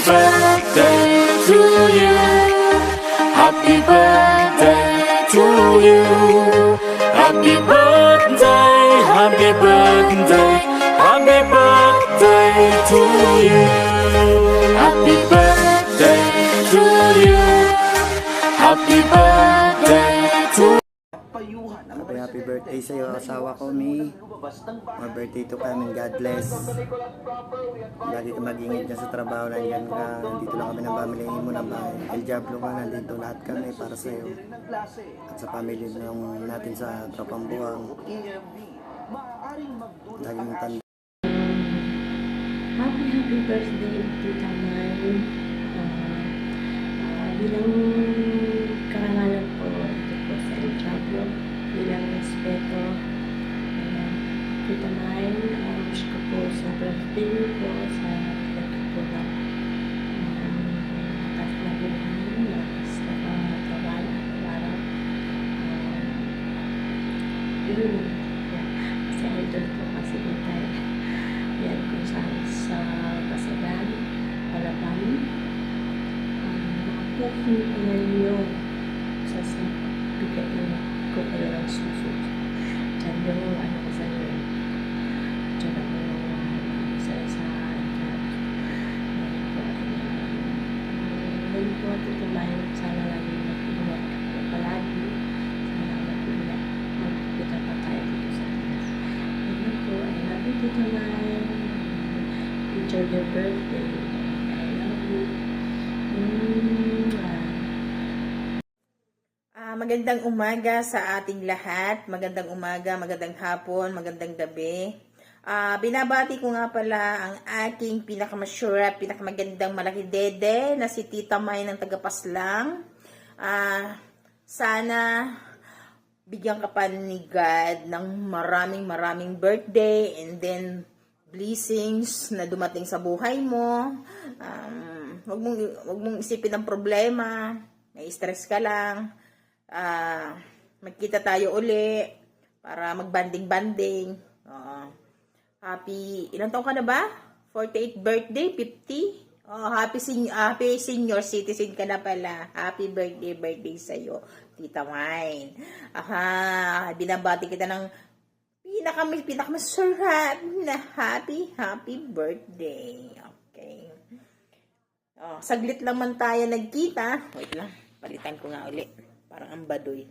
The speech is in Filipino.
birthday to you. Happy birthday to you. Happy birthday, happy birthday, happy birthday to you. Happy birthday to you. Happy birthday to you. Happy birthday sa iyo, asawa ko, Mi. More birthday to kami, God bless. Lagi ka mag-ingit ka sa trabaho, nandiyan ka. Nandito lang kami ng family mo na bahay. El Diablo ka, nandito lahat kami para sa iyo. At sa family natin sa Tropang Buwang. Lagi mong tanda. Happy birthday, Tita May. Bilang karangalan po ito po sa El Diablo, bilang respeto, Tita May, wish ko po sa birthday po, sa ito po na matas na buhay, matas na pangatawan, araw-araw. Yun, kasi idol po kasi dito. Yan kung saan sa Basagan, Palaban, makapuhin ko na ninyo sa bigay nyo kung ano lang susod. Diyan yung ano ko sa inyo. Diyan ako isa-isahan. Ngayon po at itumahin, sana lagi mag-ingat ako palagi. Sana mag-ingat. Magkita pa tayo dito sa atin. Ngayon po, I love you, Tita May. Enjoy your birthday. I love you. Magandang umaga sa ating lahat. Magandang umaga, magandang hapon, magandang gabi. Binabati ko nga pala ang aking pinakamasura, pinakamagandang malaki dede na si Tita May ng Tagapaslang. Sana bigyan ka pa ni God ng maraming birthday and then blessings na dumating sa buhay mo. Wag mong isipin ang problema, may stress ka lang. Magkita tayo uli para magbanding-banding. Ilang taon ka na ba? 48 birthday? 50? Happy senior citizen ka na pala. Happy birthday sa'yo, Tita May. Binabati kita ng pinakamasarap na happy birthday. Okay. Saglit lang man tayo nagkita. Wait lang, palitan ko nga uli. Parang ang baduy.